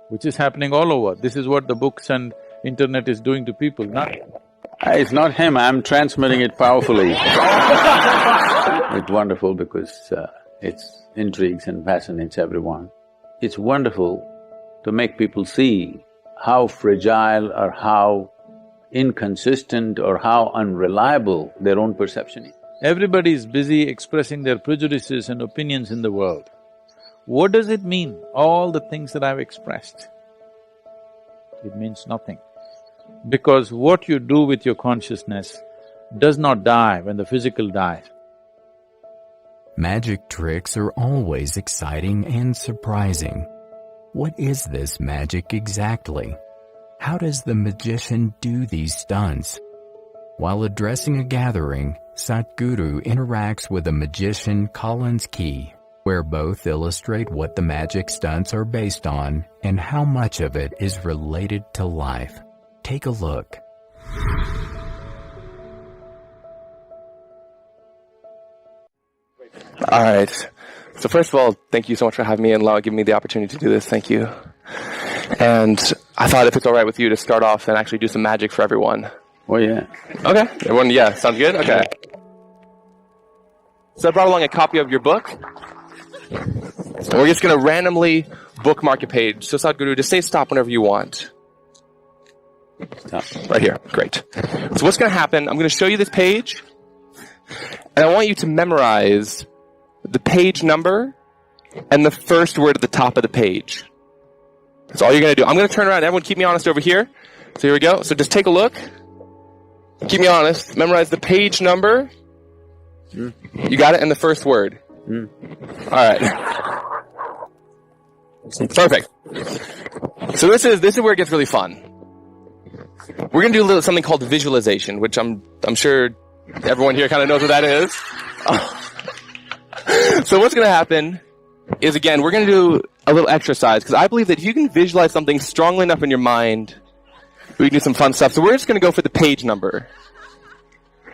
which is happening all over. This is what the books and internet is doing to people, not… It's not him, I'm transmitting it powerfully. It's wonderful because it intrigues and fascinates everyone. It's wonderful to make people see how fragile or how inconsistent or how unreliable their own perception is. Everybody is busy expressing their prejudices and opinions in the world. What does it mean, all the things that I've expressed? It means nothing. Because what you do with your consciousness does not die when the physical dies. Magic tricks are always exciting and surprising. What is this magic exactly? How does the magician do these stunts? While addressing a gathering, Sadhguru interacts with a magician, Collins Key, where both illustrate what the magic stunts are based on and how much of it is related to life. Take a look. All right. So first of all, thank you so much for having me and giving me the opportunity to do this. Thank you. And I thought if it's all right with you to start off and actually do some magic for everyone. Oh yeah. Okay. Everyone, yeah, sounds good? Okay. So I brought along a copy of your book. So we're just going to randomly bookmark a page. So Sadhguru, just say stop whenever you want. Stop. Right here. Great. So what's going to happen, I'm going to show you this page, and I want you to memorize the page number and the first word at the top of the page. That's all you're going to do. I'm going to turn around. Everyone keep me honest over here. So here we go. So just take a look. Keep me honest. Memorize the page number. You got it? And the first word. All right. Perfect. So this is where it gets really fun. We're going to do something called visualization, which I'm sure everyone here kind of knows what that is. So what's going to happen is, again, we're going to do a little exercise, because I believe that if you can visualize something strongly enough in your mind, we can do some fun stuff. So we're just going to go for the page number.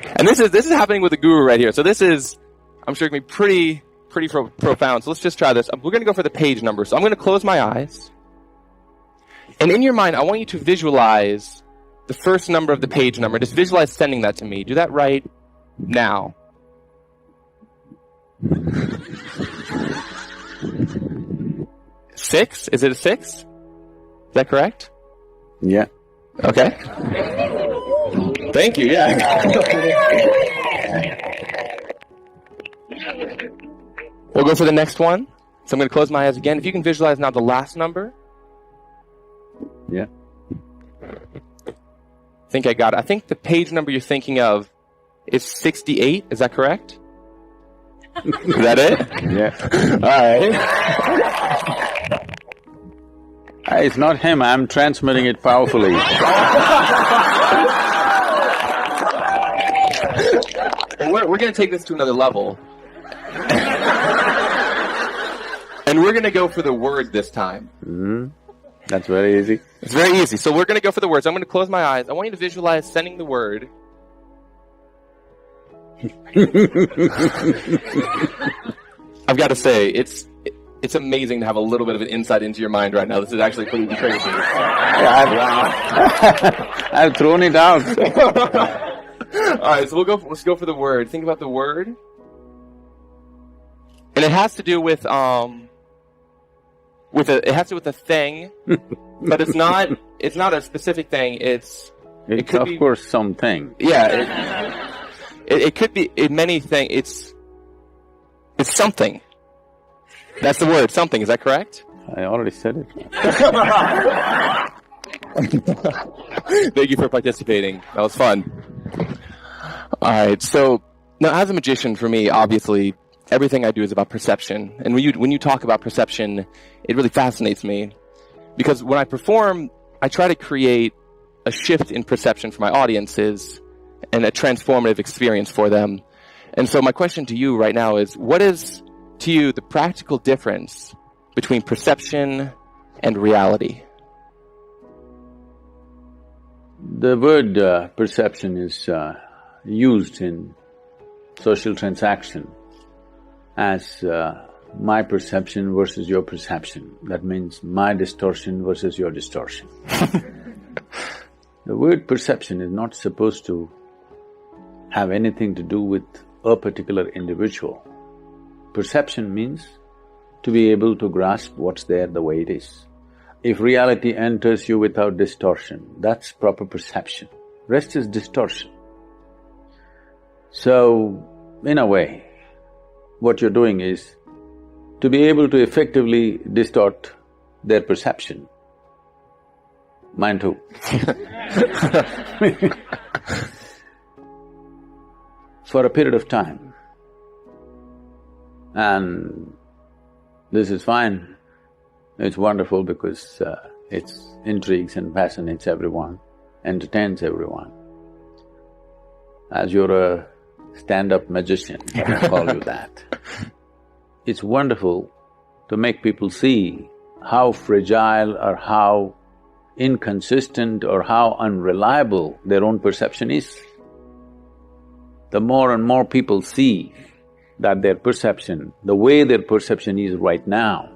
And this is happening with the guru right here. So this is, I'm sure, going to be pretty profound. So let's just try this. We're going to go for the page number. So I'm going to close my eyes. And in your mind, I want you to visualize the first number of the page number. Just visualize sending that to me. Do that right now. Six? Is it a 6? Is that correct? Yeah. Okay. Thank you, yeah. We'll go for the next one. So I'm going to close my eyes again. If you can visualize now the last number. Yeah. I think I got it. I think the page number you're thinking of is 68. Is that correct? Is that it? Yeah. All right. It's not him, I'm transmitting it powerfully. We're going to take this to another level. And we're going to go for the word this time. That's very easy. It's very easy. So we're going to go for the words. I'm going to close my eyes. I want you to visualize sending the word. I've got to say, it's amazing to have a little bit of an insight into your mind right now. This is actually pretty crazy. I've thrown it out. All right, so let's go for the word. Think about the word. And it has to do with it has to do with a thing, but it's not a specific thing. It's of course something. Yeah. It could be many things. It's something. That's the word, something. Is that correct? I already said it. Thank you for participating. That was fun. All right. So now, as a magician, for me, obviously, everything I do is about perception. And when you talk about perception, it really fascinates me, because when I perform, I try to create a shift in perception for my audiences and a transformative experience for them. And so my question to you right now is, what is, to you, the practical difference between perception and reality? The word perception is used in social transaction as my perception versus your perception. That means my distortion versus your distortion. The word perception is not supposed to have anything to do with a particular individual. Perception means to be able to grasp what's there the way it is. If reality enters you without distortion, that's proper perception. Rest is distortion. So, in a way, what you're doing is to be able to effectively distort their perception. Mine too. For a period of time. And this is fine. It's wonderful because it intrigues and fascinates everyone, entertains everyone. As you're a stand-up magician, I call you that. It's wonderful to make people see how fragile or how inconsistent or how unreliable their own perception is. The more and more people see that their perception, the way their perception is right now,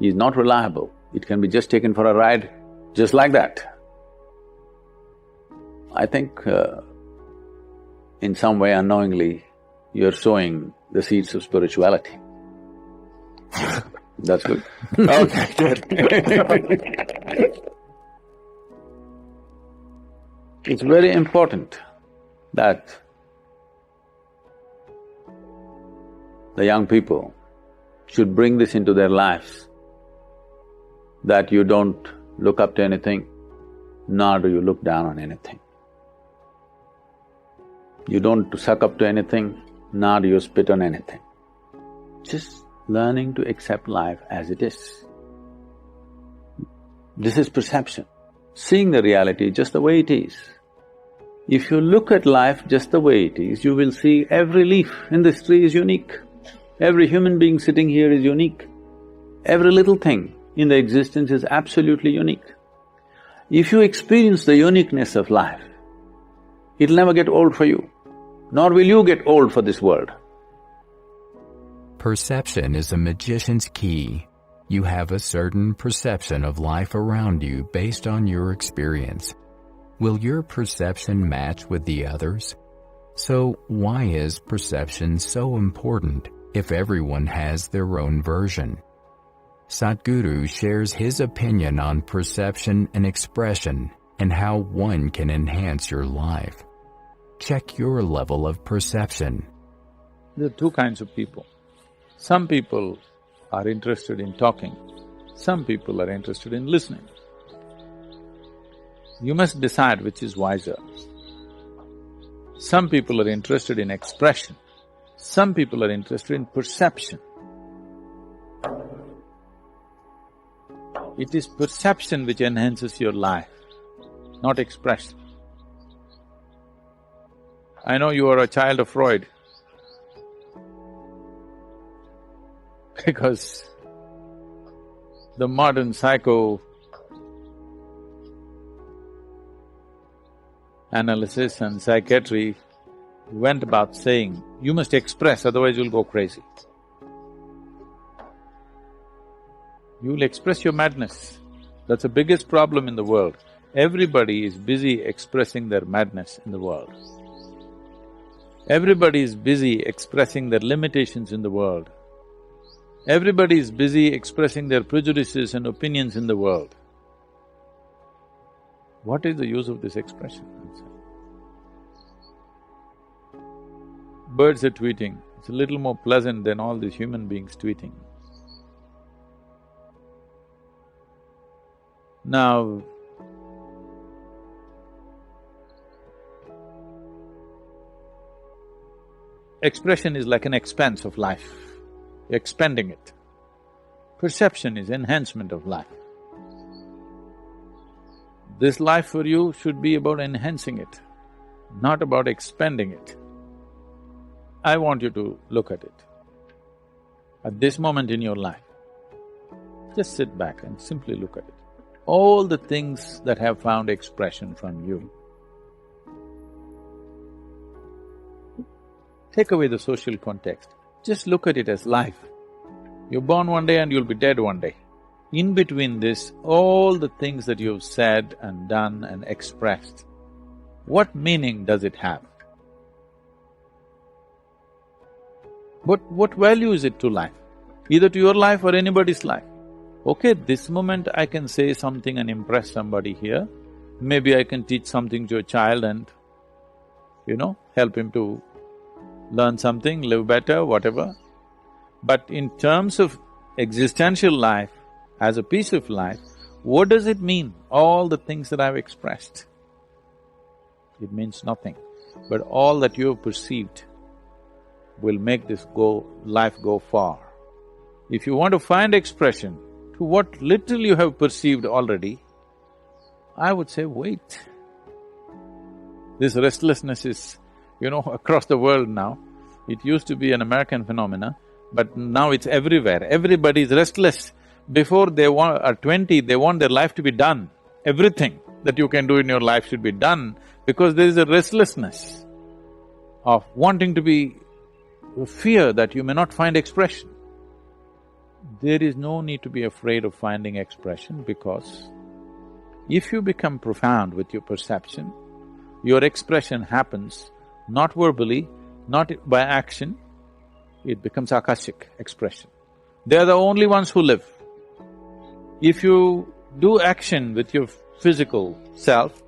is not reliable. It can be just taken for a ride, just like that. I think in some way unknowingly, you're sowing the seeds of spirituality. That's good. Okay, good. It's very important that the young people should bring this into their lives, that you don't look up to anything, nor do you look down on anything. You don't suck up to anything, nor do you spit on anything. Just learning to accept life as it is. This is perception, seeing the reality just the way it is. If you look at life just the way it is, you will see every leaf in this tree is unique. Every human being sitting here is unique. Every little thing in the existence is absolutely unique. If you experience the uniqueness of life, it'll never get old for you, nor will you get old for this world. Perception is a magician's key. You have a certain perception of life around you based on your experience. Will your perception match with the others? So why is perception so important if everyone has their own version? Sadhguru shares his opinion on perception and expression and how one can enhance your life. Check your level of perception. There are two kinds of people. Some people are interested in talking, some people are interested in listening. You must decide which is wiser. Some people are interested in expression, some people are interested in perception. It is perception which enhances your life, not expression. I know you are a child of Freud because the modern psychoanalysis and psychiatry went about saying, you must express, otherwise you'll go crazy. You'll express your madness. That's the biggest problem in the world. Everybody is busy expressing their madness in the world. Everybody is busy expressing their limitations in the world. Everybody is busy expressing their prejudices and opinions in the world. What is the use of this expression? Birds are tweeting, it's a little more pleasant than all these human beings tweeting. Now, expression is like an expanse of life, you're expanding it. Perception is enhancement of life. This life for you should be about enhancing it, not about expanding it. I want you to look at it. At this moment in your life, just sit back and simply look at it. All the things that have found expression from you. Take away the social context, just look at it as life. You're born one day and you'll be dead one day. In between this, all the things that you've said and done and expressed, what meaning does it have? What value is it to life? Either to your life or anybody's life. Okay, this moment I can say something and impress somebody here. Maybe I can teach something to a child and, help him to learn something, live better, whatever. But in terms of existential life, as a piece of life, what does it mean, all the things that I've expressed? It means nothing, but all that you have perceived will make this life go far. If you want to find expression to what little you have perceived already, I would say wait. This restlessness is, across the world now. It used to be an American phenomena, but now it's everywhere. Everybody is restless. Before they are 20, they want their life to be done. Everything that you can do in your life should be done because there is a restlessness of wanting to be… fear that you may not find expression. There is no need to be afraid of finding expression because if you become profound with your perception, your expression happens not verbally, not by action, it becomes akashic expression. They are the only ones who live. If you do action with your physical self,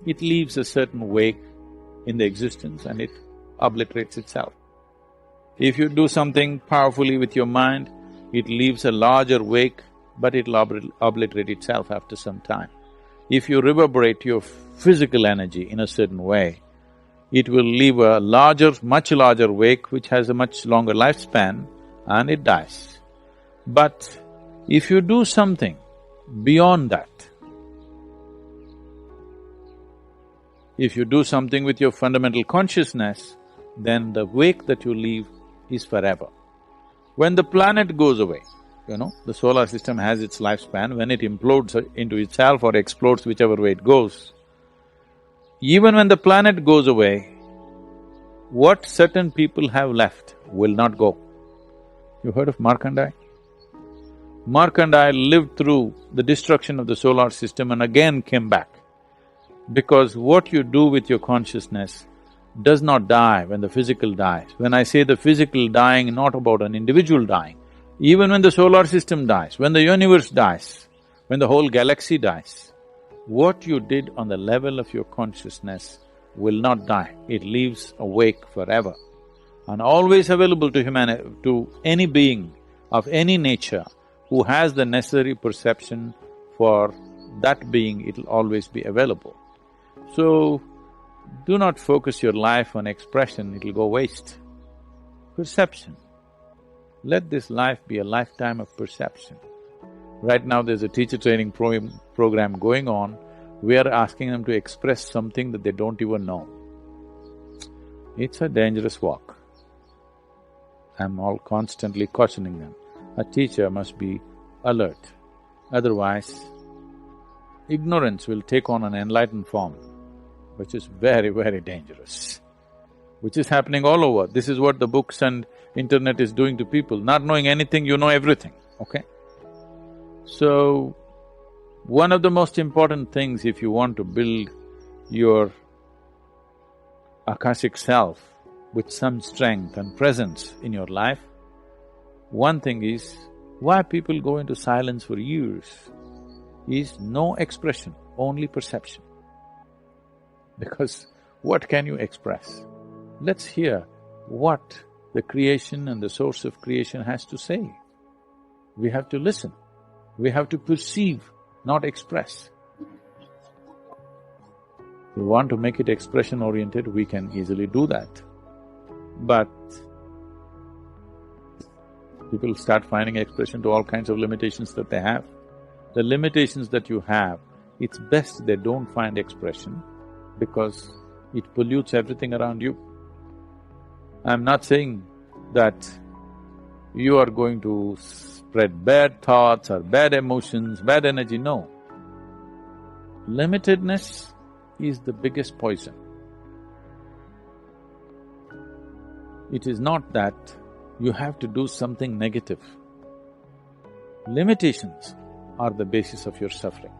it leaves a certain wake in the existence and it obliterates itself. If you do something powerfully with your mind, it leaves a larger wake, but it'll obliterate itself after some time. If you reverberate your physical energy in a certain way, it will leave a much larger wake which has a much longer lifespan and it dies. But if you do something beyond that, if you do something with your fundamental consciousness, then the wake that you leave is forever. When the planet goes away, the solar system has its lifespan, when it implodes into itself or explodes, whichever way it goes, even when the planet goes away, what certain people have left will not go. You heard of Markandeya? Markandeya lived through the destruction of the solar system and again came back. Because what you do with your consciousness does not die when the physical dies. When I say the physical dying, not about an individual dying, even when the solar system dies, when the universe dies, when the whole galaxy dies, what you did on the level of your consciousness will not die, it lives awake forever and always available to any being of any nature who has the necessary perception for that being, it'll always be available. So, do not focus your life on expression, it'll go waste. Perception. Let this life be a lifetime of perception. Right now there's a teacher training program going on, we are asking them to express something that they don't even know. It's a dangerous walk. I'm all constantly cautioning them. A teacher must be alert, otherwise ignorance will take on an enlightened form, which is very, very dangerous, which is happening all over. This is what the books and internet is doing to people. Not knowing anything, you know everything, okay? So, one of the most important things if you want to build your akashic self with some strength and presence in your life, one thing is, why people go into silence for years is no expression, only perception. Because what can you express? Let's hear what the creation and the source of creation has to say. We have to listen, we have to perceive, not express. If we want to make it expression-oriented, we can easily do that. But people start finding expression to all kinds of limitations that they have. The limitations that you have, it's best they don't find expression because it pollutes everything around you. I'm not saying that you are going to spread bad thoughts or bad emotions, bad energy, no. Limitedness is the biggest poison. It is not that you have to do something negative. Limitations are the basis of your suffering.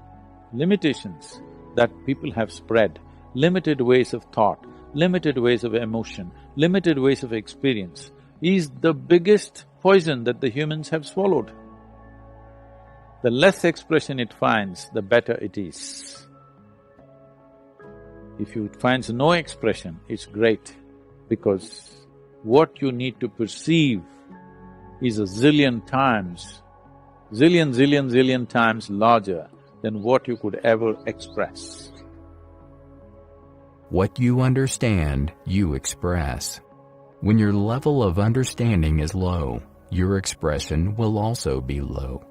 Limitations that people have spread, limited ways of thought, limited ways of emotion, limited ways of experience is the biggest poison that the humans have swallowed. The less expression it finds, the better it is. If it finds no expression, it's great, because what you need to perceive is a zillion times larger than what you could ever express. What you understand, you express. When your level of understanding is low, your expression will also be low.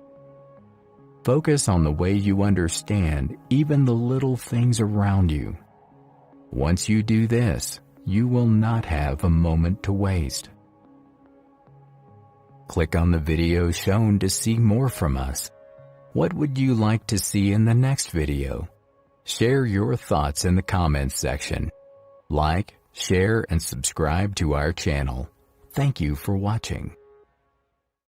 Focus on the way you understand even the little things around you. Once you do this, you will not have a moment to waste. Click on the video shown to see more from us. What would you like to see in the next video? Share your thoughts in the comments section. Like, share, and subscribe to our channel. Thank you for watching.